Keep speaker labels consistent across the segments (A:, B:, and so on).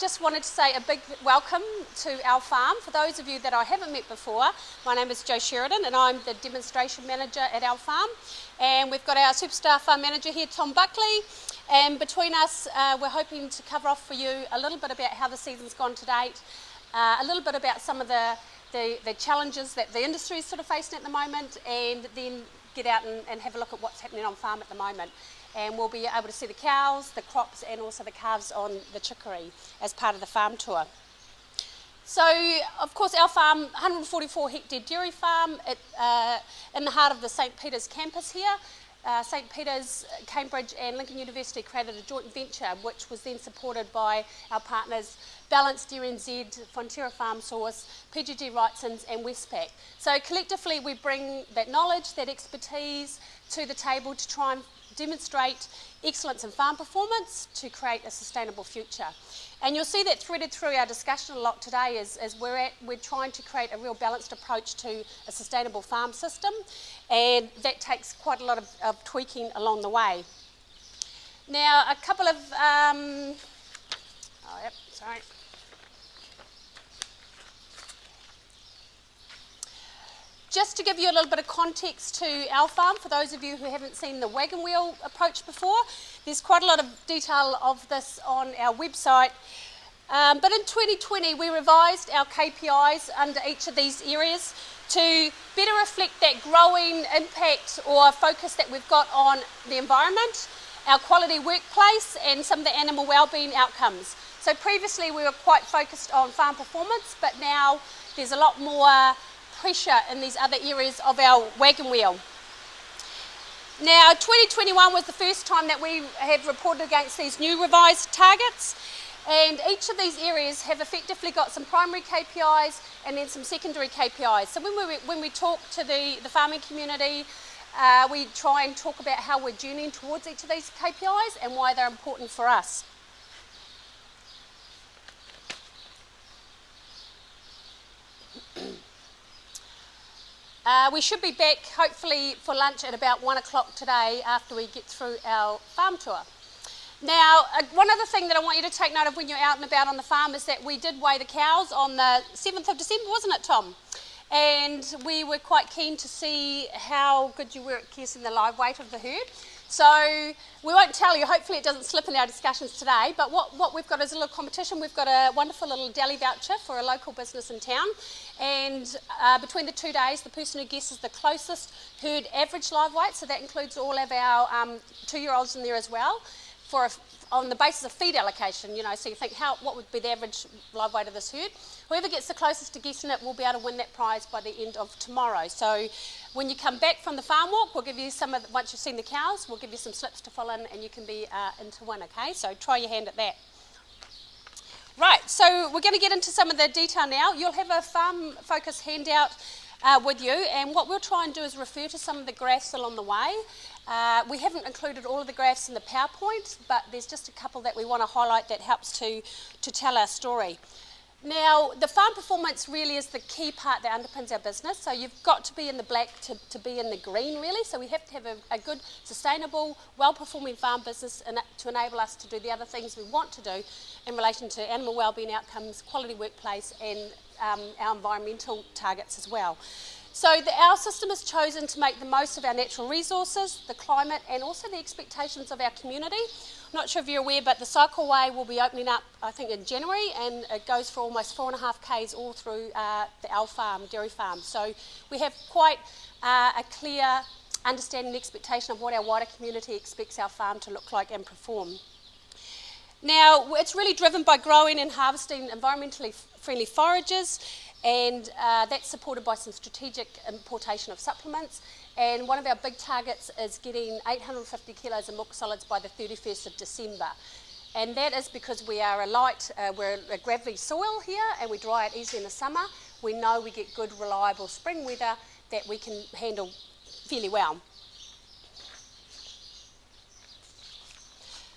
A: just wanted to say a big welcome to our farm. For those of you that I haven't met before, my name is Jo Sheridan and I'm the demonstration manager at our farm. And we've got our superstar farm manager here, Tom Buckley. And between us, we're hoping to cover off for you a little bit about how the season's gone to date, a little bit about some of the challenges that the industry is sort of facing at the moment, and then get out and have a look at what's happening on farm at the moment. And we'll be able to see the cows, the crops, and also the calves on the chicory as part of the farm tour. So, of course, our farm, 144 hectare dairy farm in the heart of the St Peter's campus here. St Peter's, Cambridge and Lincoln University created a joint venture which was then supported by our partners Balance Dairy NZ, Fonterra Farm Source, PGG Wrightson's and Westpac. So collectively we bring that knowledge, that expertise to the table to try and demonstrate excellence in farm performance to create a sustainable future. And you'll see that threaded through our discussion a lot today as we're trying to create a real balanced approach to a sustainable farm system, and that takes quite a lot of tweaking along the way. Now, a couple of, Just to give you a little bit of context to our farm, for those of you who haven't seen the wagon wheel approach before, there's quite a lot of detail of this on our website. But in 2020, we revised our KPIs under each of these areas to better reflect that growing impact or focus that we've got on the environment, our quality workplace, and some of the animal wellbeing outcomes. So previously we were quite focused on farm performance, but now there's a lot more pressure in these other areas of our wagon wheel. Now, 2021 was the first time that we have reported against these new revised targets, and each of these areas have effectively got some primary KPIs and then some secondary KPIs. So when we talk to the farming community, we try and talk about how we're journeying towards each of these KPIs and why they're important for us. We should be back hopefully for lunch at about 1 o'clock today after we get through our farm tour. Now, one other thing that I want you to take note of when you're out and about on the farm is that we did weigh the cows on the 7th of December, wasn't it, Tom? And we were quite keen to see how good you were at guessing the live weight of the herd. So we won't tell you, hopefully it doesn't slip in our discussions today, but what we've got is a little competition. We've got a wonderful little deli voucher for a local business in town, and between the 2 days, the person who guesses the closest herd average live weight, so that includes all of our 2-year-olds in there as well, on the basis of feed allocation, you know, so you think what would be the average live weight of this herd. Whoever gets the closest to guessing it will be able to win that prize by the end of tomorrow. So when you come back from the farm walk, we'll give you once you've seen the cows, we'll give you some slips to fill in and you can be in to win, okay? So try your hand at that. Right, so we're going to get into some of the detail now. You'll have a farm focus handout with you, and what we'll try and do is refer to some of the graphs along the way. We haven't included all of the graphs in the PowerPoint, but there's just a couple that we want to highlight that helps to tell our story. Now, the farm performance really is the key part that underpins our business. So you've got to be in the black to be in the green, really. So we have to have a good, sustainable, well-performing farm business to enable us to do the other things we want to do in relation to animal wellbeing outcomes, quality workplace, and our environmental targets as well. So our system is chosen to make the most of our natural resources, the climate, and also the expectations of our community. I'm not sure if you're aware, but the cycleway will be opening up, I think, in January, and it goes for almost 4.5 k's all through our farm, dairy farm. So we have quite a clear understanding and expectation of what our wider community expects our farm to look like and perform. Now, it's really driven by growing and harvesting environmentally friendly forages, and that's supported by some strategic importation of supplements. And one of our big targets is getting 850 kilos of milk solids by the 31st of December. And that is because we are we're a gravelly soil here, and we dry it easily in the summer. We know we get good, reliable spring weather that we can handle fairly well.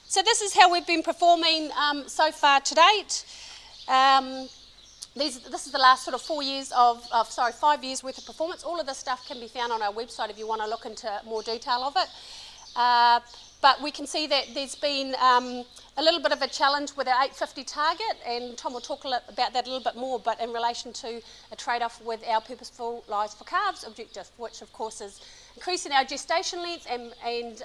A: So this is how we've been performing so far to date. This is the last sort of 5 years worth of performance. All of this stuff can be found on our website if you want to look into more detail of it. But we can see that there's been a little bit of a challenge with our 850 target, and Tom will talk about that a little bit more, but in relation to a trade-off with our purposeful lives for calves objective, which of course is increasing our gestation length and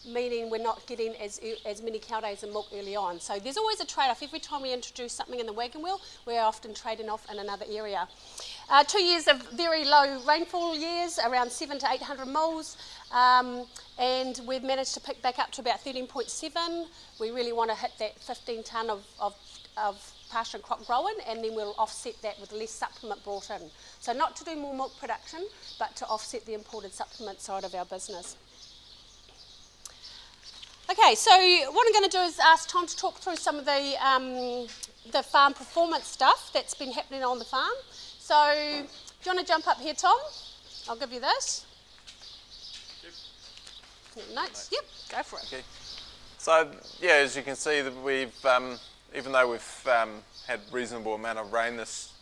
A: meaning we're not getting as many cow days of milk early on. So there's always a trade-off. Every time we introduce something in the wagon wheel, we're often trading off in another area. 2 years of very low rainfall years, around 700 to 800 mils, and we've managed to pick back up to about 13.7. We really want to hit that 15 tonne of pasture and crop growing, and then we'll offset that with less supplement brought in. So not to do more milk production, but to offset the imported supplement side of our business. Okay, so what I'm going to do is ask Tom to talk through some of the farm performance stuff that's been happening on the farm. So, do you want to jump up here, Tom? I'll give you this. Yep. Notes? Yep, go for it.
B: Okay. So, yeah, as you can see, that we've even though we've had reasonable amount of rain this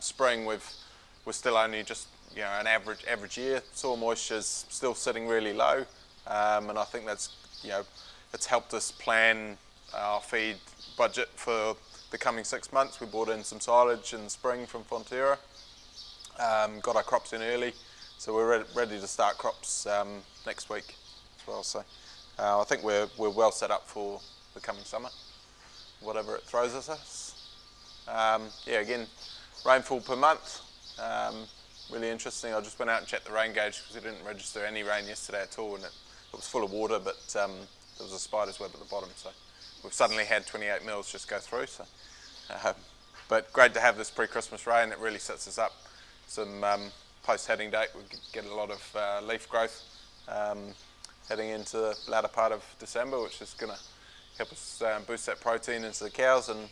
B: spring, we're still only just an average year. Soil moisture's still sitting really low, and I think that's it's helped us plan our feed budget for the coming 6 months. We bought in some silage in the spring from Fonterra, got our crops in early, so we're ready to start crops next week as well. So I think we're well set up for the coming summer, whatever it throws at us. Yeah, again, rainfall per month, really interesting. I just went out and checked the rain gauge because we didn't register any rain yesterday at all, and it was full of water, but there was a spider's web at the bottom, so we've suddenly had 28 mils just go through. So, but great to have this pre-Christmas rain. It really sets us up. Some post-heading date, we get a lot of leaf growth heading into the latter part of December, which is going to help us boost that protein into the cows, and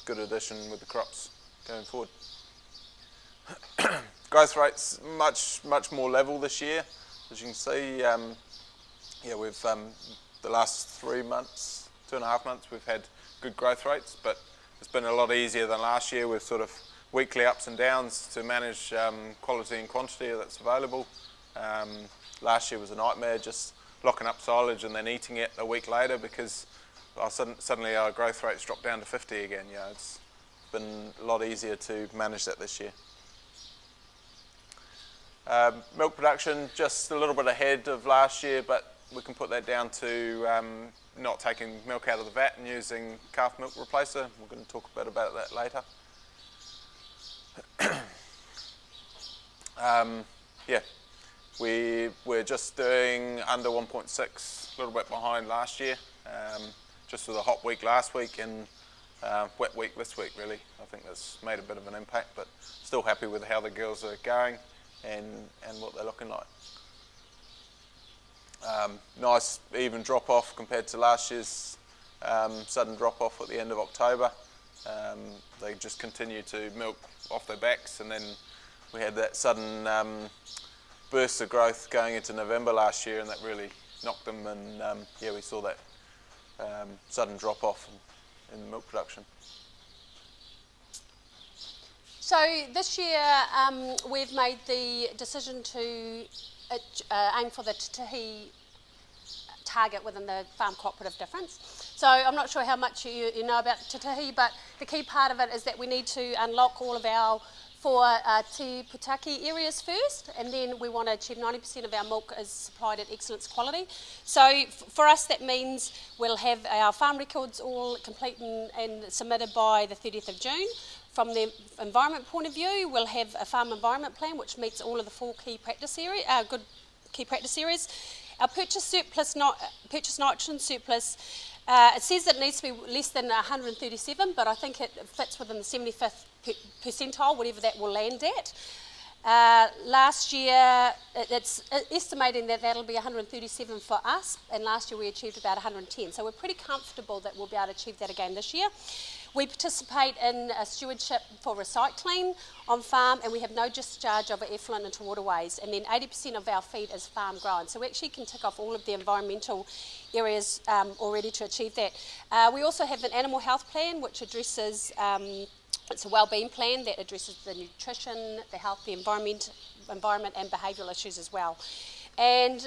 B: good addition with the crops going forward. Growth rate's much more level this year, as you can see. Yeah, we've the last 3 months, 2.5 months, we've had good growth rates, but it's been a lot easier than last year with sort of weekly ups and downs to manage quality and quantity that's available. Last year was a nightmare, just locking up silage and then eating it a week later, because suddenly our growth rates dropped down to 50 again. It's been a lot easier to manage that this year. Milk production just a little bit ahead of last year, but we can put that down to not taking milk out of the vat and using calf milk replacer. We're going to talk a bit about that later. Yeah, we're just doing under 1.6, a little bit behind last year, just with a hot week last week and wet week this week, really. I think that's made a bit of an impact, but still happy with how the girls are going and what they're looking like. Nice even drop off compared to last year's sudden drop off at the end of October. They just continue to milk off their backs, and then we had that sudden burst of growth going into November last year, and that really knocked them, and yeah, we saw that sudden drop off in milk production.
A: So this year we've made the decision to aim for the Tahi target within the farm cooperative difference. So I'm not sure how much you know about Tahi, but the key part of it is that we need to unlock all of our 4 Te Putaki areas first, and then we want to achieve 90% of our milk is supplied at excellence quality. So for us that means we'll have our farm records all complete and submitted by the 30th of June. From the environment point of view, we'll have a farm environment plan which meets all of the 4 key practice areas, good key practice areas. Our purchase nitrogen surplus, it says it needs to be less than 137, but I think it fits within the 75th percentile, whatever that will land at. Last year, it's estimating that that'll be 137 for us, and last year we achieved about 110. So we're pretty comfortable that we'll be able to achieve that again this year. We participate in a stewardship for recycling on farm, and we have no discharge of effluent into waterways, and then 80% of our feed is farm grown. So we actually can tick off all of the environmental areas already to achieve that. We also have an animal health plan which addresses, it's a wellbeing plan that addresses the nutrition, the health, the environment and behavioural issues as well. And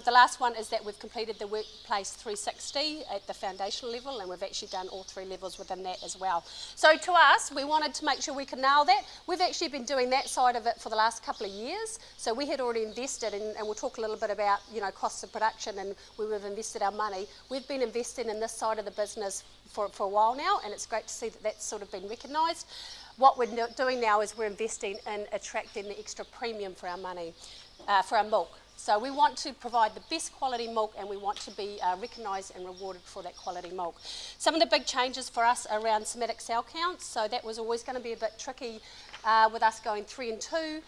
A: the last one is that we've completed the Workplace 360 at the foundational level, and we've actually done all 3 levels within that as well. So to us, we wanted to make sure we could nail that. We've actually been doing that side of it for the last couple of years. So we had already invested, and we'll talk a little bit about, costs of production and where we've invested our money. We've been investing in this side of the business for a while now, and it's great to see that that's sort of been recognised. What we're doing now is we're investing in attracting the extra premium for our money, for our milk. So we want to provide the best quality milk, and we want to be recognised and rewarded for that quality milk. Some of the big changes for us are around somatic cell counts, so that was always going to be a bit tricky with us going 3 and 2.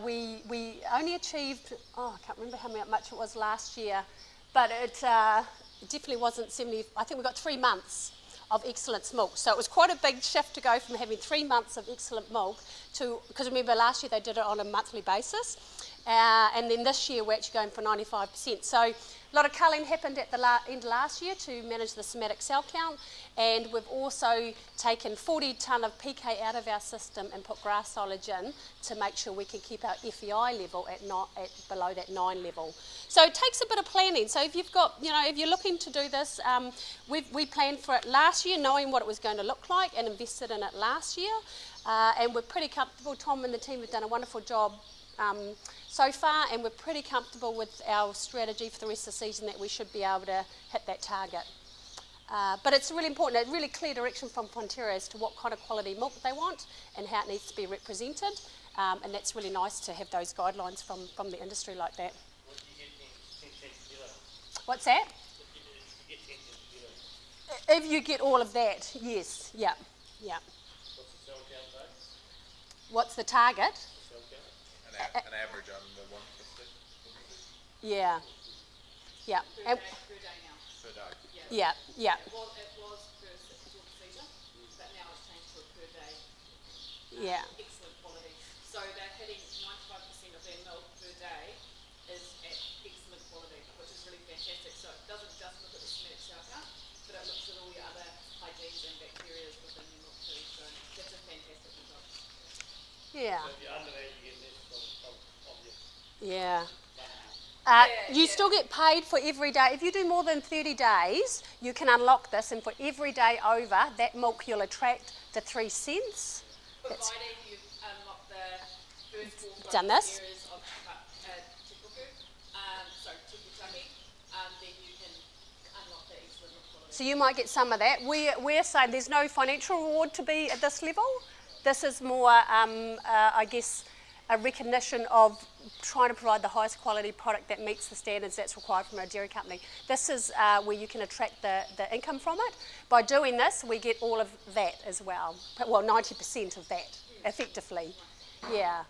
A: We only achieved, I can't remember how much it was last year, but it definitely wasn't 70, I think we got 3 months of excellence milk. So it was quite a big shift to go from having 3 months of excellent milk to, because remember last year they did it on a monthly basis, and then this year we're actually going for 95%. So a lot of culling happened at the end of last year to manage the somatic cell count, and we've also taken 40 tonne of PK out of our system and put grass silage in to make sure we can keep our FEI level at below that 9 level. So it takes a bit of planning. So if you've got, if you're looking to do this, we planned for it last year, knowing what it was going to look like, and invested in it last year, and we're pretty comfortable. Tom and the team have done a wonderful job so far, and we're pretty comfortable with our strategy for the rest of the season that we should be able to hit that target. But it's really important, a really clear direction from Fonterra as to what kind of quality milk they want and how it needs to be represented, and that's really nice to have those guidelines from the industry like that. What's that? If you get all of that, yes, yeah. What's the target?
B: An average under 150.
A: Yeah.
C: Per day now.
B: Per day.
A: Yeah.
C: It was per season, but now it's changed to a per day.
A: Yeah.
C: Excellent quality. So they're hitting 95% of their milk per day is at excellent quality, which is really fantastic. So it doesn't just look at the somatic cell count, but it looks at all your other hygienes and bacteria within your milk too. So that's a fantastic result.
A: Yeah.
D: So if you're under that, you get less from your
A: Yeah. You still get paid for every day. If you do more than 30 days, you can unlock this, and for every day over, that milk you'll attract the 3 cents.
C: Provided you unlock the first 4
A: Done this?
C: areas of Tikutaki, then you can unlock the excellent milk quality.
A: So you might get some of that. We're saying there's no financial reward to be at this level. This is more, I guess, a recognition of trying to provide the highest quality product that meets the standards that's required from our dairy company. This is where you can attract the income from it. By doing this, we get all of that as well. Well, 90% of that, effectively. Yeah.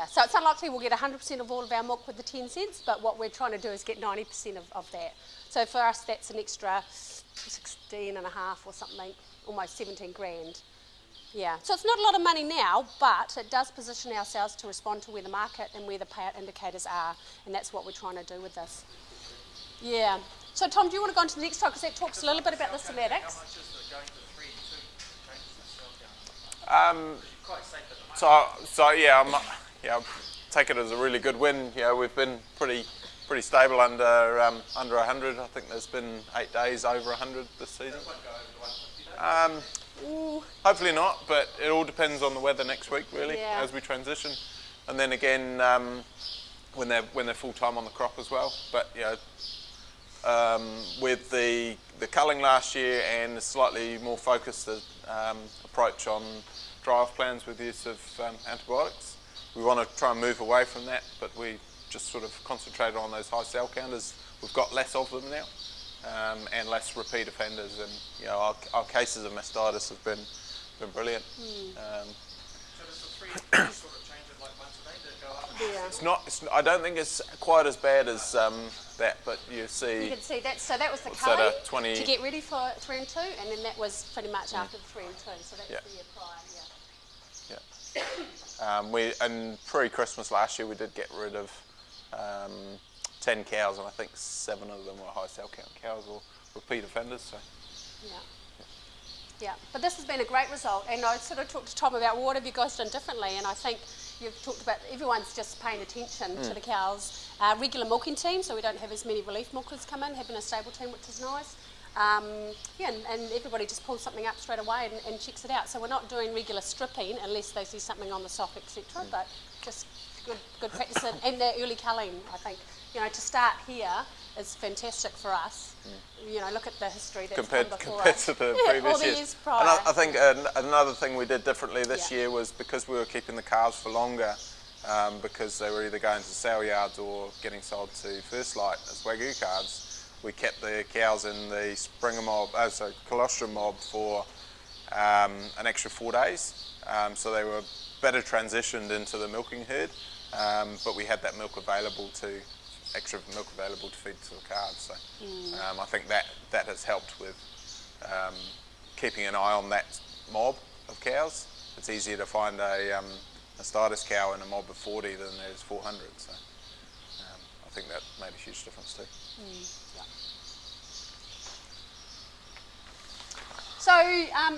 A: So it's unlikely we'll get 100% of all of our milk with the 10 cents, but what we're trying to do is get 90% of that. So for us, that's an extra 16 and a half or something, almost 17 grand. Yeah, so it's not a lot of money now, but it does position ourselves to respond to where the market and where the payout indicators are, and that's what we're trying to do with this. Yeah. So Tom, do you want to go on to the next slide, because that talks a little bit about the somatics?
D: How much is the going to 3 and 2 changes the cell count? Quite safe at the moment.
B: So I'll take it as a really good win. We've been pretty stable under 100. I think there's been 8 days over 100 this season.
D: It won't go over the 150 days.
B: Hopefully not, but it all depends on the weather next week, really,
A: Yeah.
B: as we transition. And then again, when they're full time on the crop as well. But with the culling last year and a slightly more focused approach on dry-off plans with the use of antibiotics, we want to try and move away from that. But we just sort of concentrated on those high cell counters. We've got less of them now. And less repeat offenders, and our cases of mastitis have been brilliant.
D: So does the 3 sort of change it like once a day to go up?
A: Yeah.
B: I don't think it's quite as bad as that, but you see.
A: You can see that. So that was the
B: What's that,
A: culling
B: 20
A: to get ready for 3 and 2, and then that was pretty much after the 3 and 2. So that's
B: Yeah.
A: the year prior.
B: And pre-Christmas last year, we did get rid of 10 cows, and I think 7 of them were high cell count cows or repeat offenders. So.
A: Yeah, but this has been a great result, and I sort of talked to Tom about what have you guys done differently, and I think you've talked about, everyone's just paying attention to the cows. Regular milking team, so we don't have as many relief milkers come in, having a stable team, which is nice. And everybody just pulls something up straight away and checks it out. So we're not doing regular stripping unless they see something on the sock, etc. But just good practice. And the early culling, I think, to start here is fantastic for us. Look at the history that's
B: compared
A: come before
B: to
A: us.
B: the
A: All
B: previous
A: the
B: years.
A: years prior.
B: And I think another thing we did differently this year was because we were keeping the calves for longer, because they were either going to sale yards or getting sold to First Light as Wagyu calves. We kept the cows in the colostrum mob for an extra 4 days, so they were better transitioned into the milking herd, but we had that extra milk available to feed to the calves. So I think that has helped with keeping an eye on that mob of cows. It's easier to find a status cow in a mob of 40 than there is 400. So I think that made a huge difference too.
A: So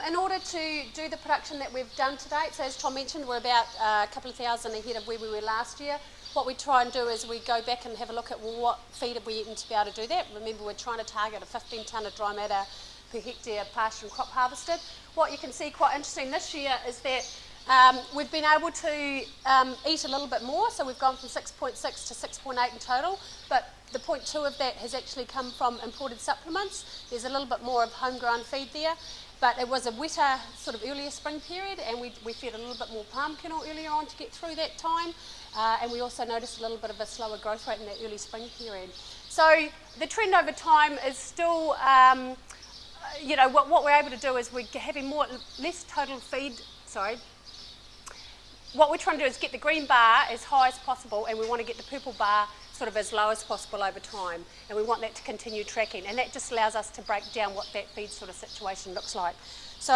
A: in order to do the production that we've done to date, so as Tom mentioned, we're about a couple of thousand ahead of where we were last year. What we try and do is we go back and have a look at what feed have we eaten to be able to do that. Remember, we're trying to target a 15 tonne of dry matter per hectare pasture and crop harvested. What you can see quite interesting this year is that we've been able to eat a little bit more, so we've gone from 6.6 to 6.8 in total, but the 0.2 of that has actually come from imported supplements. There's a little bit more of homegrown feed there, but it was a wetter sort of earlier spring period, and we fed a little bit more palm kernel earlier on to get through that time, and we also noticed a little bit of a slower growth rate in that early spring period. So the trend over time is still, what we're able to do is we're having less total feed, what we're trying to do is get the green bar as high as possible, and we want to get the purple bar sort of as low as possible over time, and we want that to continue tracking, and that just allows us to break down what that feed sort of situation looks like. So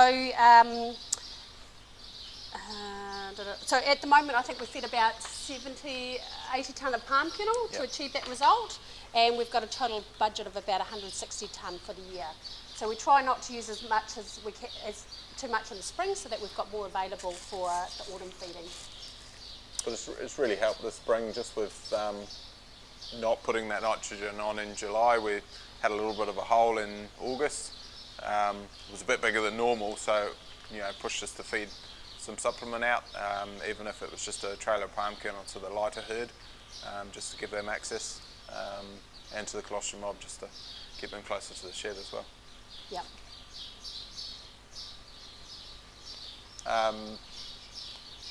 A: so at the moment I think we fed about 70, 80 tonne of palm kernel to achieve that result, and we've got a total budget of about 160 tonne for the year. So we try not to use as much as we can, too much in the spring, so that we've got more available for the autumn feeding.
B: But it's really helped this spring just with not putting that nitrogen on in July. We had a little bit of a hole in August. It was a bit bigger than normal, so pushed us to feed some supplement out, even if it was just a trailer of palm kernel to the lighter herd, just to give them access, and to the colostrum mob just to keep them closer to the shed as well.
A: Yep.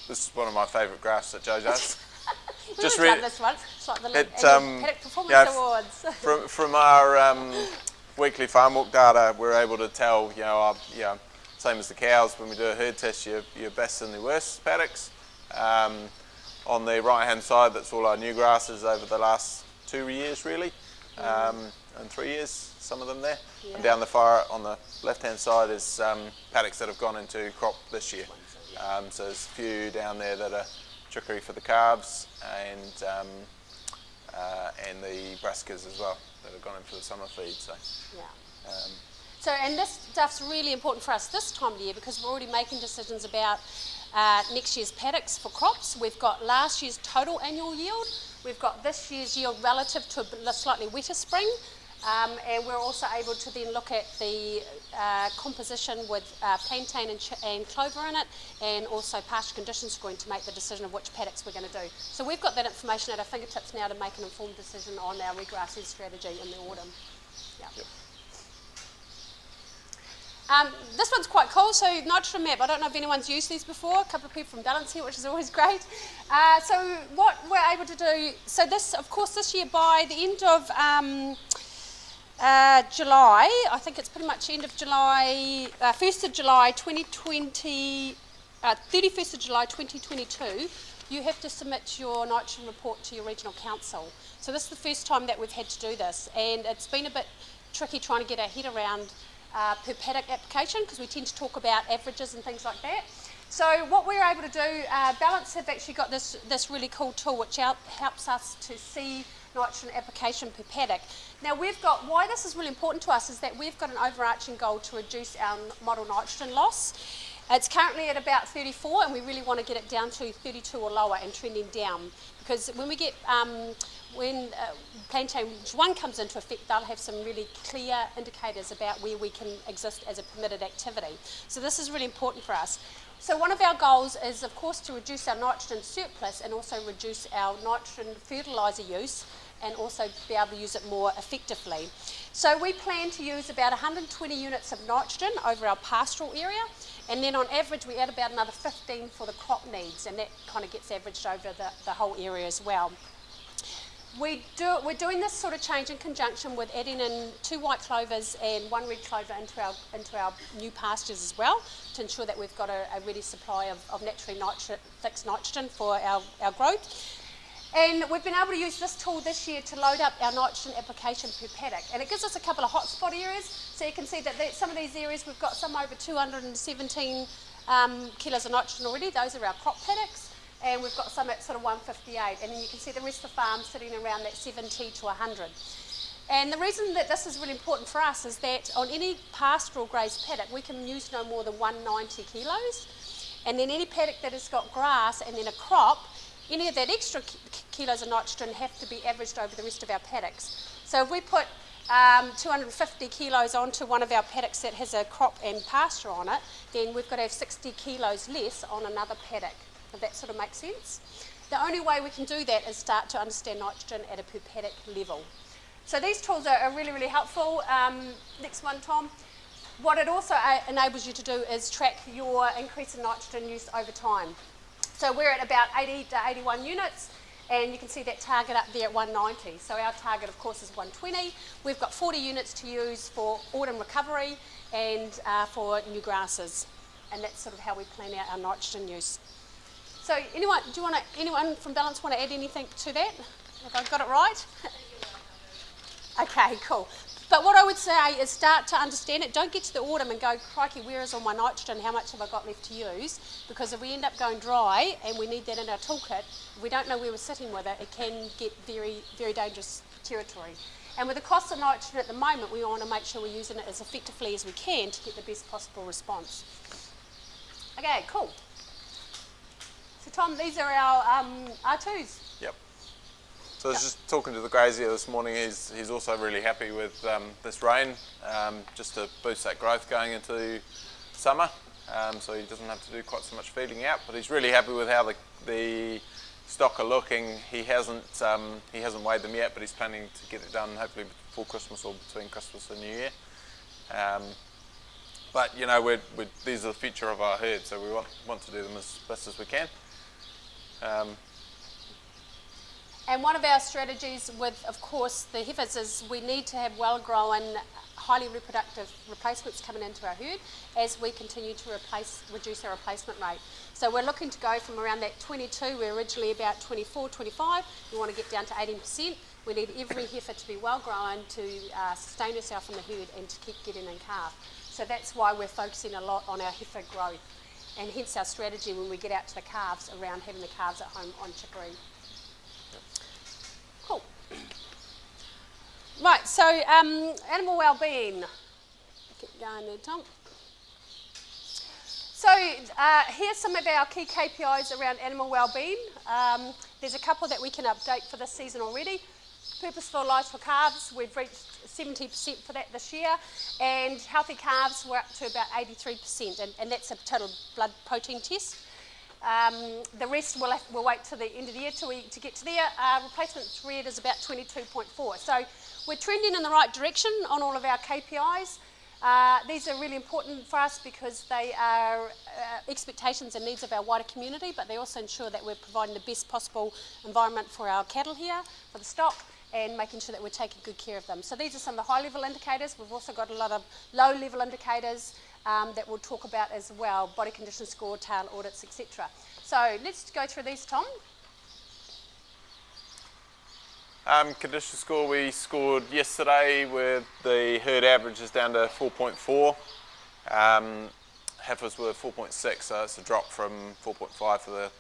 B: This is one of my favourite graphs that Jo does.
A: Just love this one. It's like the Paddock Performance Awards.
B: From our weekly farm walk data, we're able to tell, same as the cows, when we do a herd test, your best and the worst paddocks. On the right hand side, that's all our new grasses over the last 2 years really, and 3 years, some of them there. Yeah. And down the far on the left hand side is paddocks that have gone into crop this year. So there's a few down there that are chicory for the calves, and the brassicas as well that have gone in for the summer feed. So
A: and this stuff's really important for us this time of year, because we're already making decisions about next year's paddocks for crops. We've got last year's total annual yield, we've got this year's yield relative to a slightly wetter spring, and we're also able to then look at the composition with plantain and clover in it, and also pasture condition scoring to make the decision of which paddocks we're going to do. So we've got that information at our fingertips now to make an informed decision on our regrassing strategy in the autumn. Yep. This one's quite cool, so nitrogen map. I don't know if anyone's used these before. A couple of people from Balance here, which is always great. So what we're able to do, so this, of course, this year by the end of July, I think it's pretty much end of July, 1st of July 2020, 31st of July 2022, you have to submit your nitrogen report to your regional council. So this is the first time that we've had to do this, and it's been a bit tricky trying to get our head around per paddock application, because we tend to talk about averages and things like that. So what we're able to do, Balance have actually got this really cool tool which helps us to see nitrogen application per paddock. Now we've got, why this is really important to us is that we've got an overarching goal to reduce our model nitrogen loss. It's currently at about 34, and we really want to get it down to 32 or lower and trending down, because when we get plan change 1 comes into effect, they'll have some really clear indicators about where we can exist as a permitted activity. So this is really important for us. So one of our goals is, of course, to reduce our nitrogen surplus and also reduce our nitrogen fertiliser use, and also be able to use it more effectively. So we plan to use about 120 units of nitrogen over our pastoral area, and then on average we add about another 15 for the crop needs, and that kind of gets averaged over the whole area as well. We're doing this sort of change in conjunction with adding in 2 white clovers and 1 red clover into our new pastures as well, to ensure that we've got a ready supply of naturally fixed nitrogen for our growth. And we've been able to use this tool this year to load up our nitrogen application per paddock, and it gives us a couple of hotspot areas. So you can see that some of these areas we've got some over 217 kilos of nitrogen already. Those are our crop paddocks. And we've got some at sort of 158, and then you can see the rest of the farm sitting around that 70 to 100. And the reason that this is really important for us is that on any pastoral grazed paddock we can use no more than 190 kilos, and then any paddock that has got grass and then a crop, any of that extra kilos of nitrogen have to be averaged over the rest of our paddocks. So if we put 250 kilos onto one of our paddocks that has a crop and pasture on it, then we've got to have 60 kilos less on another paddock. If that sort of makes sense. The only way we can do that is start to understand nitrogen at a per paddock level. So these tools are really, really helpful. Next one, Tom. What it also enables you to do is track your increase in nitrogen use over time. So we're at about 80 to 81 units, and you can see that target up there at 190. So our target, of course, is 120. We've got 40 units to use for autumn recovery and for new grasses, and that's sort of how we plan out our nitrogen use. So anyone from Balance want to add anything to that? Have I got it right? Okay, cool. But what I would say is start to understand it. Don't get to the autumn and go, crikey, where is all my nitrogen? How much have I got left to use? Because if we end up going dry and we need that in our toolkit, if we don't know where we're sitting with it, it can get very, very dangerous territory. And with the cost of nitrogen at the moment, we want to make sure we're using it as effectively as we can to get the best possible response. Okay, cool. So Tom, these are our R2s.
B: Yep. So I was just talking to the grazier this morning. He's also really happy with this rain, just to boost that growth going into summer. So he doesn't have to do quite so much feeding out, but he's really happy with how the stock are looking. He hasn't weighed them yet, but he's planning to get it done hopefully before Christmas or between Christmas and New Year. But you know, these are the future of our herd, so we want to do them as best as we can.
A: And one of our strategies with, of course, the heifers is we need to have well-grown, highly reproductive replacements coming into our herd as we continue to reduce our replacement rate. So we're looking to go from around that 22, we're originally about 24, 25, we want to get down to 18%. We need every heifer to be well-grown to sustain herself in the herd and to keep getting in calf. So that's why we're focusing a lot on our heifer growth, and hence our strategy when we get out to the calves around having the calves at home on chicory. Cool. Right, so animal wellbeing. Keep going there, Tom. So here's some of our key KPIs around animal wellbeing. There's a couple that we can update for this season already. Purposeful lives for calves, we've reached 70% for that this year, and healthy calves we're up to about 83%, and that's a total blood protein test. The rest we'll wait till the end of the year to get to there. Replacement reared is about 22.4. So we're trending in the right direction on all of our KPIs. These are really important for us because they are expectations and needs of our wider community, but they also ensure that we're providing the best possible environment for our cattle here, for the stock, and making sure that we're taking good care of them. So these are some of the high-level indicators. We've also got a lot of low-level indicators that we'll talk about as well, body condition score, tail audits, etc. So let's go through these, Tom.
B: Condition score we scored yesterday with the herd average is down to 4.4. Heifers were 4.6, so it's a drop from 4.5 for the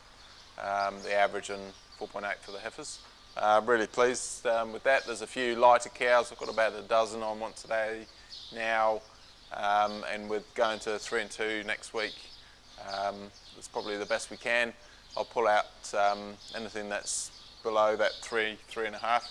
B: average and 4.8 for the heifers. Really pleased with that. There's a few lighter cows. I've got about a dozen on one today now, and we're going to 3 and 2 next week. That's probably the best we can. I'll pull out anything that's below that 3.5,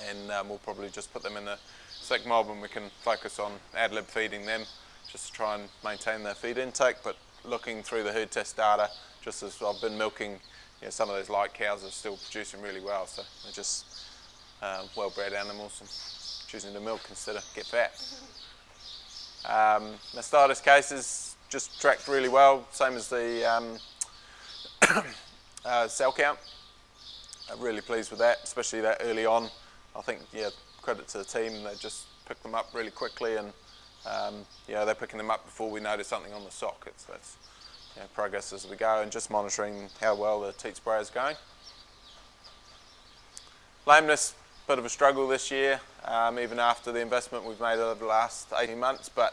B: and we'll probably just put them in the sick mob, and we can focus on ad lib feeding them just to try and maintain their feed intake. But looking through the herd test data, just as I've been milking, some of those light cows are still producing really well, so they're just well-bred animals and choosing to milk instead of get fat. Mastitis cases just tracked really well, same as the cell count. I'm really pleased with that, especially that early on. I think, credit to the team, they just picked them up really quickly, and they're picking them up before we notice something on the sock. That's progress as we go, and just monitoring how well the teat spray is going. Lameness, bit of a struggle this year, even after the investment we've made over the last 18 months, but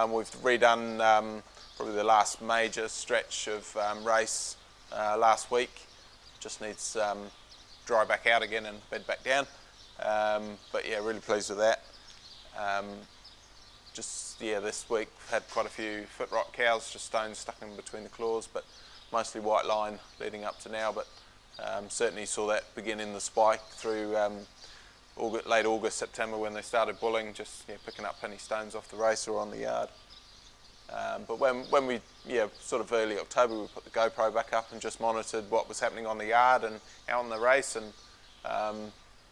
B: we've redone probably the last major stretch of race last week. Just needs dry back out again and bed back down. But really pleased with that. This week had quite a few foot rot cows, just stones stuck in between the claws, but mostly white line leading up to now. But certainly saw that begin in the spike through late August, September, when they started bulling, just picking up penny stones off the race or on the yard. But when we, sort of early October, we put the GoPro back up and just monitored what was happening on the yard and out on the race, and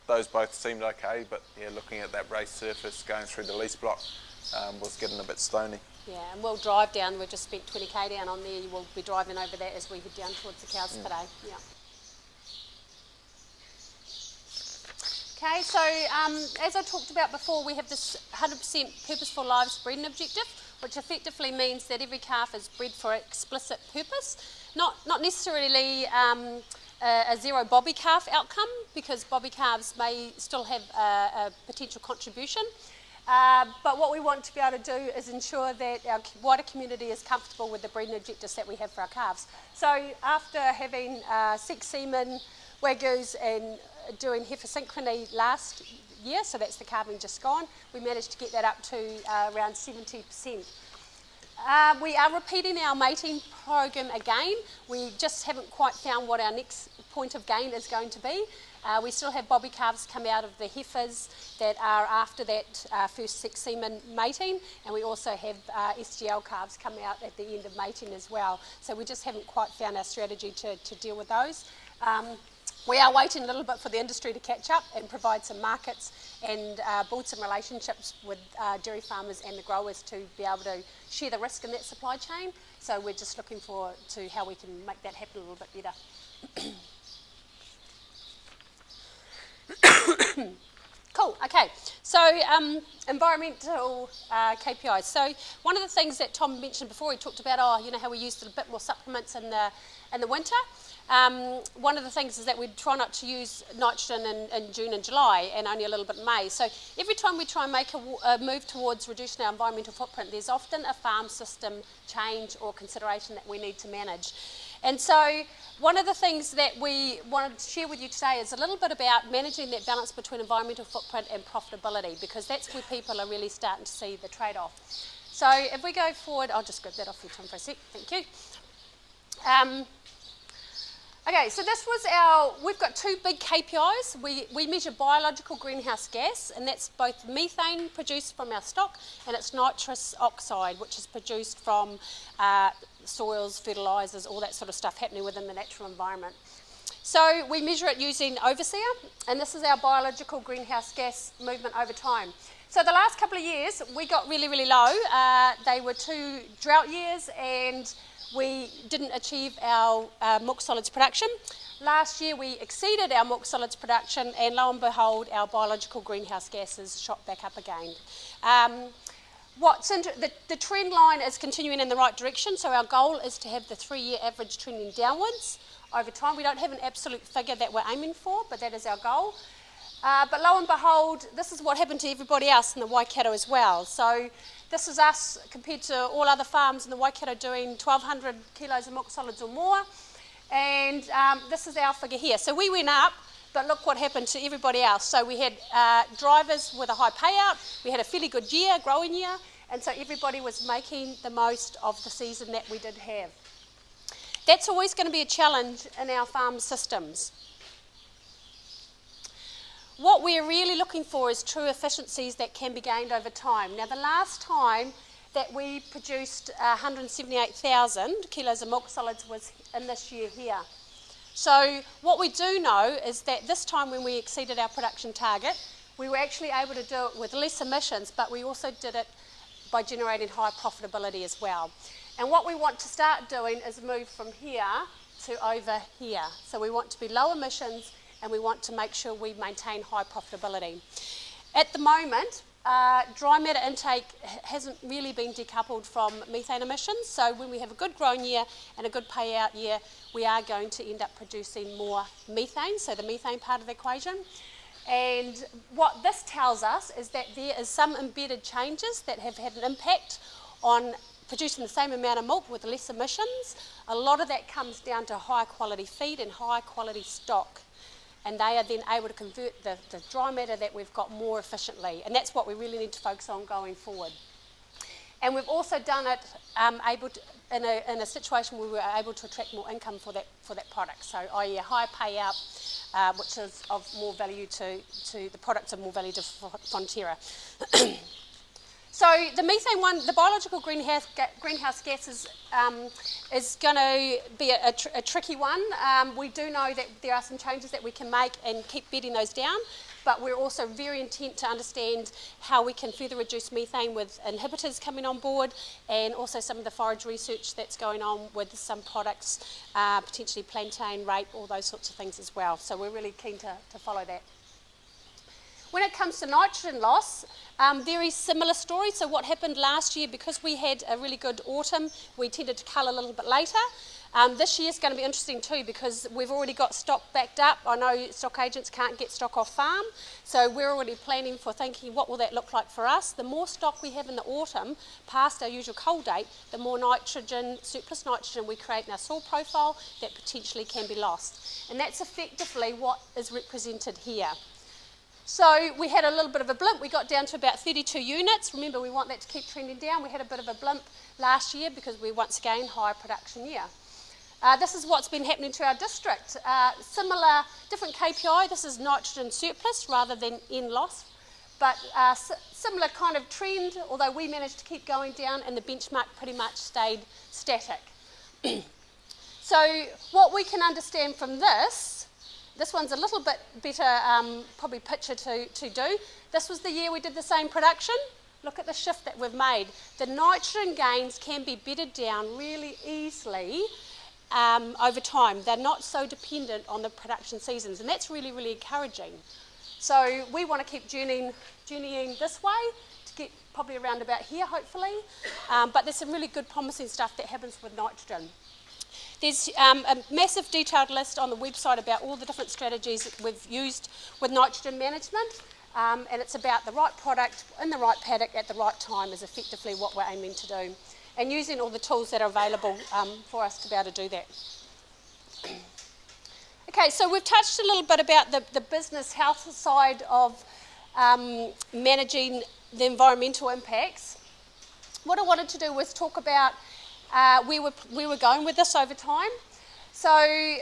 B: those both seemed okay, but looking at that race surface going through the lease block was getting a bit stony.
A: Yeah, and we'll drive down. We've just spent 20k down on there. We'll be driving over that as we head down towards the cows today. Yeah. Okay, so as I talked about before, we have this 100% purposeful lives breeding objective, which effectively means that every calf is bred for explicit purpose, not necessarily a zero bobby calf outcome, because bobby calves may still have a potential contribution. But what we want to be able to do is ensure that our wider community is comfortable with the breeding objectives that we have for our calves. So after having sex semen, wagyus and doing heifer synchrony last year, so that's the calving just gone, we managed to get that up to around 70%. We are repeating our mating program again. We just haven't quite found what our next point of gain is going to be. We still have bobby calves come out of the heifers that are after that first sex semen mating, and we also have SGL calves come out at the end of mating as well. So we just haven't quite found our strategy to deal with those. We are waiting a little bit for the industry to catch up and provide some markets and build some relationships with dairy farmers and the growers to be able to share the risk in that supply chain. So we're just looking forward to how we can make that happen a little bit better. Cool, okay, so environmental KPIs. So one of the things that Tom mentioned before, he talked about, how we used a bit more supplements in the winter. One of the things is that we try not to use nitrogen in June and July, and only a little bit in May. So every time we try and make a move towards reducing our environmental footprint, there's often a farm system change or consideration that we need to manage. And so one of the things that we wanted to share with you today is a little bit about managing that balance between environmental footprint and profitability, because that's where people are really starting to see the trade-off. So if we go forward, I'll just grab that off you, Tom, for a sec. Thank you. Okay, so this was we've got two big KPIs. We measure biological greenhouse gas, and that's both methane produced from our stock and it's nitrous oxide, which is produced from soils, fertilisers, all that sort of stuff happening within the natural environment. So we measure it using Overseer, and this is our biological greenhouse gas movement over time. So the last couple of years, we got really, really low. They were 2 drought years, and we didn't achieve our milk solids production. Last year we exceeded our milk solids production, and lo and behold, our biological greenhouse gases shot back up again. The trend line is continuing in the right direction, so our goal is to have the 3-year average trending downwards over time. We don't have an absolute figure that we're aiming for, but that is our goal. But lo and behold, this is what happened to everybody else in the Waikato as well. So this is us compared to all other farms in the Waikato doing 1,200 kilos of milk solids or more. And this is our figure here. So we went up, but look what happened to everybody else. So we had drivers with a high payout, we had a fairly good year, growing year, and so everybody was making the most of the season that we did have. That's always going to be a challenge in our farm systems. What we're really looking for is true efficiencies that can be gained over time. Now, the last time that we produced 178,000 kilos of milk solids was in this year here. So what we do know is that this time when we exceeded our production target, we were actually able to do it with less emissions, but we also did it by generating higher profitability as well. And what we want to start doing is move from here to over here. So we want to be low emissions, and we want to make sure we maintain high profitability. At the moment, dry matter intake hasn't really been decoupled from methane emissions, so when we have a good growing year and a good payout year, we are going to end up producing more methane, so the methane part of the equation. And what this tells us is that there is some embedded changes that have had an impact on producing the same amount of milk with less emissions. A lot of that comes down to high quality feed and high quality stock. And they are then able to convert the dry matter that we've got more efficiently. And that's what we really need to focus on going forward. And we've also done it in a situation where we were able to attract more income for that product. So i.e. a higher payout, which is of more value to the products of more value to Fonterra. So the methane one, the biological greenhouse gas is going to be a tricky one. We do know that there are some changes that we can make and keep bedding those down, but we're also very intent to understand how we can further reduce methane with inhibitors coming on board, and also some of the forage research that's going on with some products, potentially plantain, rape, all those sorts of things as well. So we're really keen to follow that. When it comes to nitrogen loss, very similar story. So what happened last year, because we had a really good autumn, we tended to cull a little bit later. This year's going to be interesting too, because we've already got stock backed up. I know stock agents can't get stock off farm, so we're already planning for thinking, what will that look like for us? The more stock we have in the autumn, past our usual cull date, the more nitrogen, surplus nitrogen we create in our soil profile that potentially can be lost. And that's effectively what is represented here. So we had a little bit of a blimp. We got down to about 32 units. Remember, we want that to keep trending down. We had a bit of a blimp last year because we once again higher production year. This is what's been happening to our district. Similar, different KPI. This is nitrogen surplus rather than N loss, but similar kind of trend, although we managed to keep going down and the benchmark pretty much stayed static. So what we can understand from this one's a little bit better probably picture to do. This was the year we did the same production. Look at the shift that we've made. The nitrogen gains can be bedded down really easily over time. They're not so dependent on the production seasons, and that's really, really encouraging. So we want to keep journeying this way to get probably around about here, hopefully. But there's some really good promising stuff that happens with nitrogen. There's a massive detailed list on the website about all the different strategies that we've used with nitrogen management, and it's about the right product in the right paddock at the right time is effectively what we're aiming to do, and using all the tools that are available for us to be able to do that. Okay, so we've touched a little bit about the business health side of managing the environmental impacts. What I wanted to do was talk about we were going with this over time. So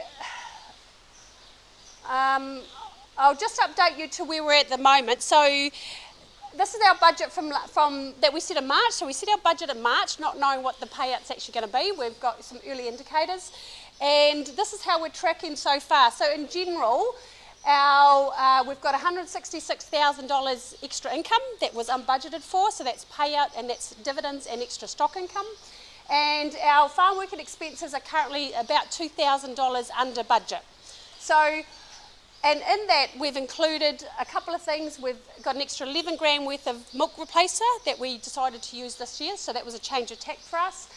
A: I'll just update you to where we're at the moment. So this is our budget from that we set in March. So we set our budget in March, not knowing what the payout's actually going to be. We've got some early indicators, and this is how we're tracking so far. So in general, we've got $166,000 extra income that was unbudgeted for. So that's payout, and that's dividends and extra stock income. And our farm working expenses are currently about $2,000 under budget. So, and in that we've included a couple of things. We've got an extra 11 grand worth of milk replacer that we decided to use this year, so that was a change of tack for us.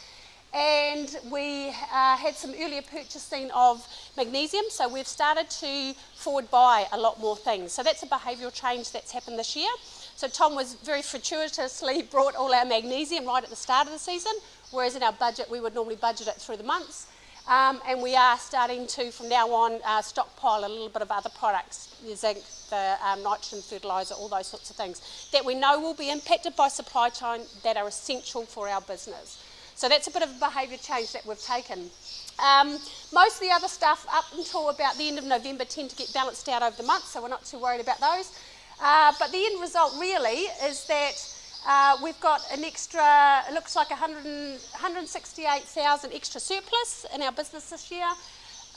A: And we had some earlier purchasing of magnesium, so we've started to forward buy a lot more things. So that's a behavioural change that's happened this year. So Tom was very fortuitously brought all our magnesium right at the start of the season, whereas in our budget we would normally budget it through the months. and we are starting to, from now on, stockpile a little bit of other products, the zinc, the nitrogen fertiliser, all those sorts of things, that we know will be impacted by supply chain that are essential for our business. So that's a bit of a behaviour change that we've taken. Most of the other stuff up until about the end of November tend to get balanced out over the month, so we're not too worried about those. But the end result really is that we've got an extra, it looks like 168,000 extra surplus in our business this year,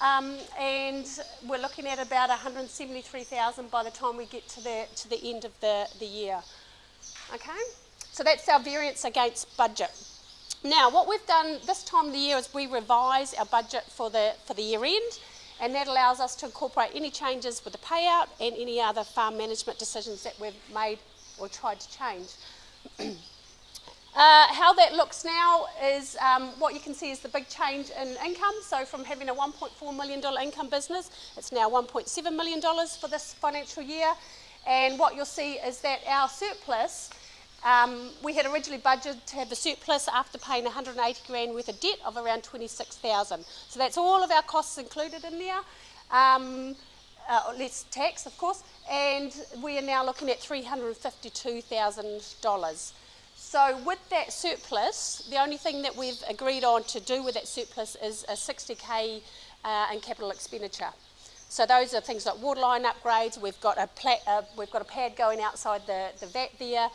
A: and we're looking at about 173,000 by the time we get to the end of the year. Okay, so that's our variance against budget. Now, what we've done this time of the year is we revise our budget for the year end, and that allows us to incorporate any changes with the payout and any other farm management decisions that we've made or tried to change. How that looks now is what you can see is the big change in income. So from having a $1.4 million income business, it's now $1.7 million for this financial year. And what you'll see is that our surplus, we had originally budgeted to have a surplus after paying 180 grand worth of debt of around 26,000. So that's all of our costs included in there, less tax of course, and we are now looking at $352,000. So with that surplus, the only thing that we've agreed on to do with that surplus is a 60k in capital expenditure. So those are things like waterline upgrades. We've got a pad going outside the vat there,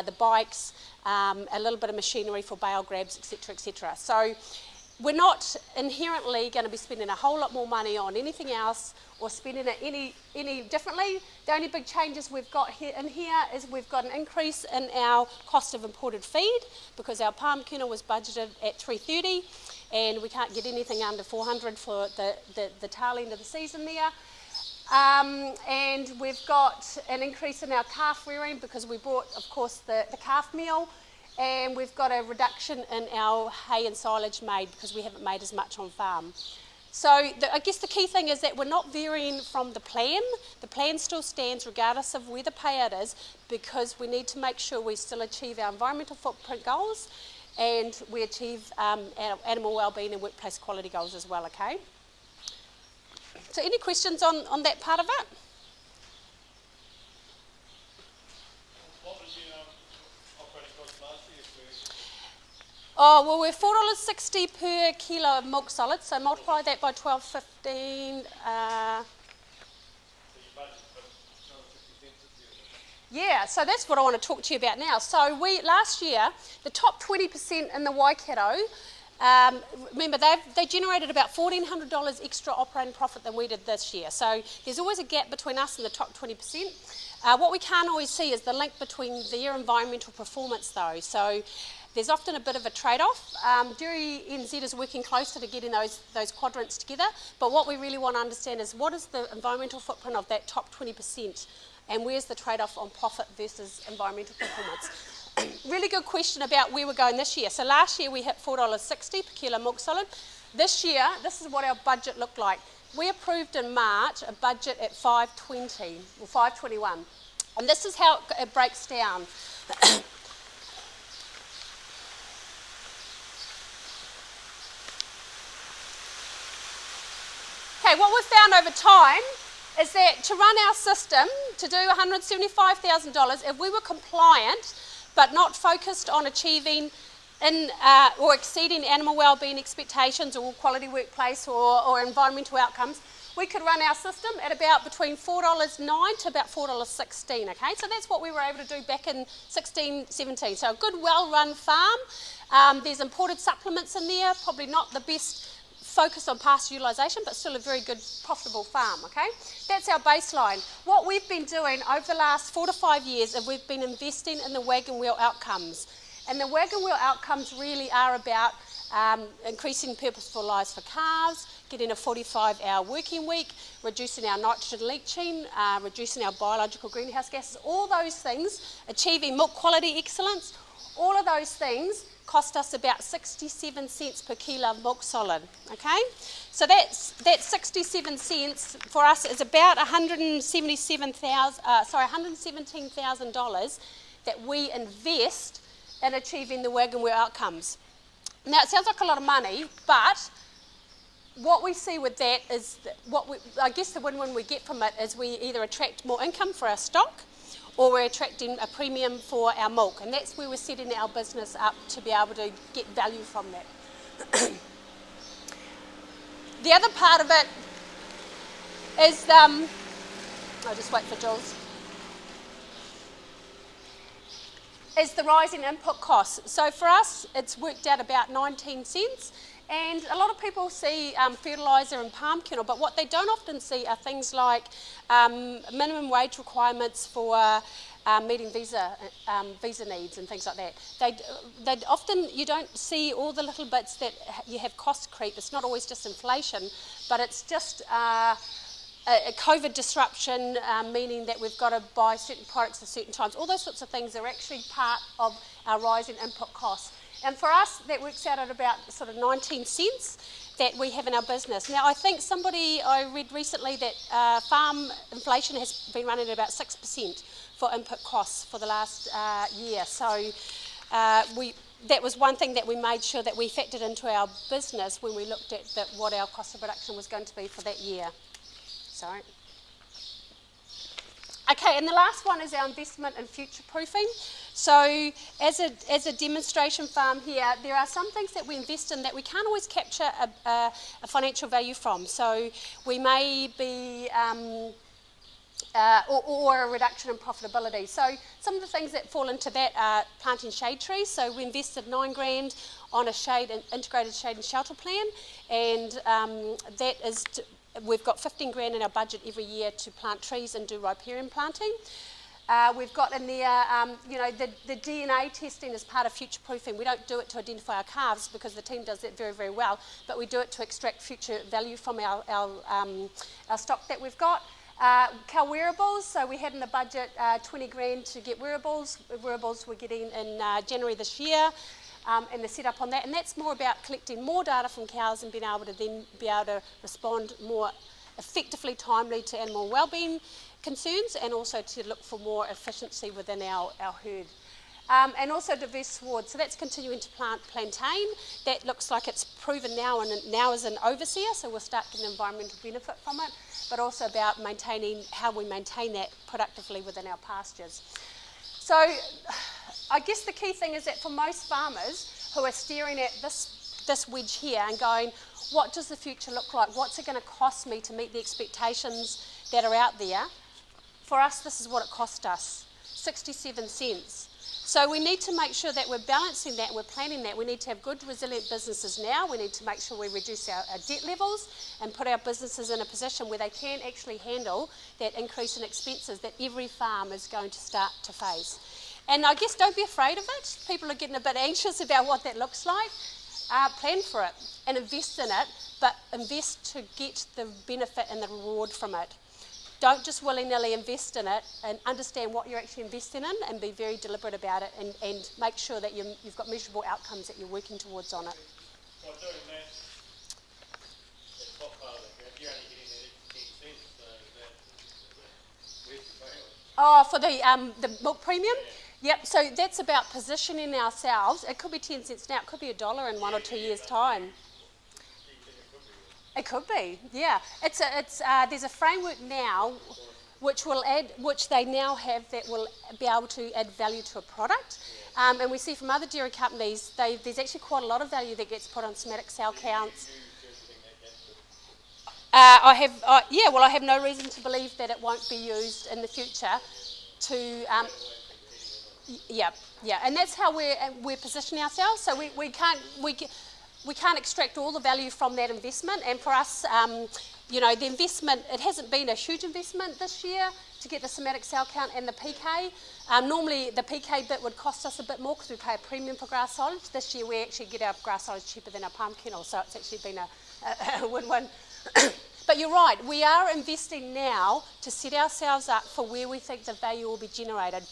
A: the bikes, a little bit of machinery for bale grabs, etc., etc. So we're not inherently going to be spending a whole lot more money on anything else or spending it any differently. The only big changes we've got here is we've got an increase in our cost of imported feed because our palm kernel was budgeted at $330 and we can't get anything under $400 for the tail end of the season there. And we've got an increase in our calf rearing because we bought, of course, the calf meal. And we've got a reduction in our hay and silage made because we haven't made as much on farm. So I guess the key thing is that we're not varying from the plan. The plan still stands regardless of where the payout is because we need to make sure we still achieve our environmental footprint goals and we achieve our animal wellbeing and workplace quality goals as well, okay? So any questions on that part of it? Oh, well, we're $4.60 per kilo of milk solids, so multiply that by 12.15. Yeah, so that's what I want to talk to you about now. So last year, the top 20% in the Waikato, remember they generated about $1,400 extra operating profit than we did this year. So there's always a gap between us and the top 20%. What we can't always see is the link between their environmental performance though. So there's often a bit of a trade-off. Dairy NZ is working closer to getting those quadrants together, but what we really want to understand is what is the environmental footprint of that top 20% and where's the trade-off on profit versus environmental performance. Really good question about where we're going this year. So last year we hit $4.60 per kilo milk solid. This year, this is what our budget looked like. We approved in March a budget at $5.20 or $5.21, and this is how it breaks down. Okay, what we've found over time is that to run our system, to do $175,000, if we were compliant but not focused on achieving or exceeding animal wellbeing expectations or quality workplace or environmental outcomes, we could run our system at about between $4.09 to about $4.16, okay? So that's what we were able to do back in 16-17. So a good, well-run farm. There's imported supplements in there, probably not the best focus on past utilisation, but still a very good, profitable farm, okay? That's our baseline. What we've been doing over the last 4 to 5 years is we've been investing in the wagon wheel outcomes. And the wagon wheel outcomes really are about increasing purposeful lives for calves, getting a 45-hour working week, reducing our nitrogen leaching, reducing our biological greenhouse gases, all those things, achieving milk quality excellence, all of those things cost us about 67 cents per kilo of milk solid, okay? So that 67 cents for us is about $117,000 that we invest in achieving the wagon wheel outcomes. Now it sounds like a lot of money, but what we see with that is I guess the win-win we get from it is we either attract more income for our stock, or we're attracting a premium for our milk, and that's where we're setting our business up to be able to get value from that. The other part of it is, I'll just wait for Jules, is the rising input costs. So for us, it's worked out about 19 cents. And a lot of people see fertiliser and palm kernel, but what they don't often see are things like minimum wage requirements for meeting visa needs and things like that. They often, you don't see all the little bits that you have cost creep. It's not always just inflation, but it's just a COVID disruption, meaning that we've got to buy certain products at certain times. All those sorts of things are actually part of our rising input costs. And for us, that works out at about sort of 19 cents that we have in our business. Now, I think I read recently that farm inflation has been running at about 6% for input costs for the last year. So that was one thing that we made sure that we factored into our business when we looked at what our cost of production was going to be for that year. Sorry. Okay, and the last one is our investment in future proofing. So as a demonstration farm here, there are some things that we invest in that we can't always capture a financial value from. So we may be, or a reduction in profitability. So some of the things that fall into that are planting shade trees. So we invested $9,000 on a integrated shade and shelter plan, and that is we've got $15,000 in our budget every year to plant trees and do riparian planting. We've got in there, the DNA testing is part of future proofing. We don't do it to identify our calves because the team does that very, very well, but we do it to extract future value from our stock that we've got. Cow wearables, so we had in the budget $20,000 to get wearables. Wearables we're getting in January this year. And the setup on that, and that's more about collecting more data from cows and being able to then respond more effectively, timely to animal wellbeing concerns, and also to look for more efficiency within our herd. And also diverse sward, so that's continuing to plant plantain. That looks like it's proven now, and now is an overseer, so we'll start getting environmental benefit from it, but also about maintaining how we maintain that productively within our pastures. So I guess the key thing is that for most farmers who are staring at this wedge here and going, what does the future look like? What's it going to cost me to meet the expectations that are out there? For us, this is what it cost us, 67 cents. So we need to make sure that we're balancing that, we're planning that. We need to have good, resilient businesses now. We need to make sure we reduce our debt levels and put our businesses in a position where they can actually handle that increase in expenses that every farm is going to start to face. And I guess don't be afraid of it. People are getting a bit anxious about what that looks like. Plan for it and invest in it, but invest to get the benefit and the reward from it. Don't just willy-nilly invest in it, and understand what you're actually investing in and be very deliberate about it, and make sure that you've got measurable outcomes that you're working towards on it.
E: Well, doing that, the top part of it, you're only getting that 10 cents, so where's the value?
A: Oh, for the milk premium? Yeah. Yep, so that's about positioning ourselves. It could be 10 cents now, it could be $1 in 1 or 2 years' time. It could be, yeah. There's a framework now which they now have that will be able to add value to a product. And we see from other dairy companies, there's actually quite a lot of value that gets put on somatic cell counts. I have no reason to believe that it won't be used in the future to, and that's how we're positioning ourselves. So we can't extract all the value from that investment, and for us, the investment, it hasn't been a huge investment this year to get the somatic cell count and the PK. Normally the PK bit would cost us a bit more because we pay a premium for grass silage. This year we actually get our grass silage cheaper than our palm kernel, so it's actually been a win-win. But you're right, we are investing now to set ourselves up for where we think the value will be generated.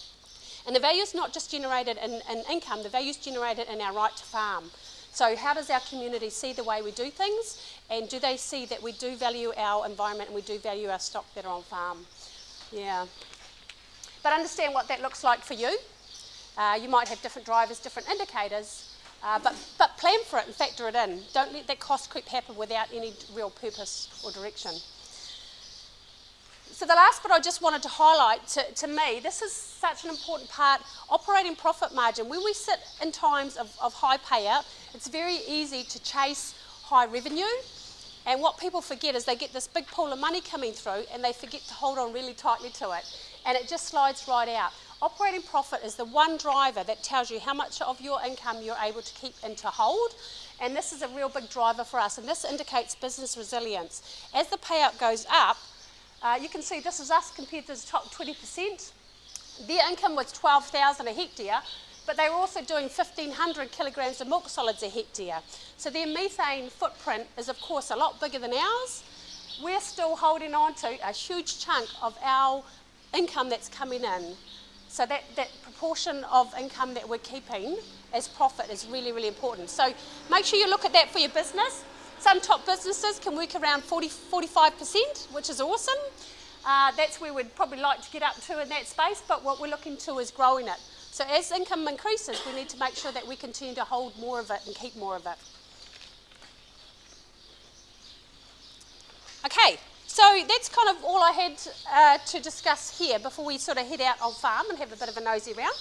A: And the value is not just generated in income, the value is generated in our right to farm. So how does our community see the way we do things, and do they see that we do value our environment and we do value our stock that are on farm? Yeah. But understand what that looks like for you. You might have different drivers, different indicators, But plan for it and factor it in. Don't let that cost creep happen without any real purpose or direction. So the last bit I just wanted to highlight, to me, this is such an important part, operating profit margin. When we sit in times of high payout, it's very easy to chase high revenue. And what people forget is they get this big pool of money coming through and they forget to hold on really tightly to it. And it just slides right out. Operating profit is the one driver that tells you how much of your income you're able to keep and to hold. And this is a real big driver for us. And this indicates business resilience. As the payout goes up, you can see this is us compared to the top 20%. Their income was 12,000 a hectare, but they were also doing 1,500 kilograms of milk solids a hectare. So their methane footprint is, of course, a lot bigger than ours. We're still holding on to a huge chunk of our income that's coming in. So that proportion of income that we're keeping as profit is really, really important. So make sure you look at that for your business. Some top businesses can work around 45%, which is awesome. That's where we'd probably like to get up to in that space, but what we're looking to is growing it. So as income increases, we need to make sure that we continue to hold more of it and keep more of it. Okay, so that's kind of all I had to discuss here before we sort of head out on farm and have a bit of a nosy around.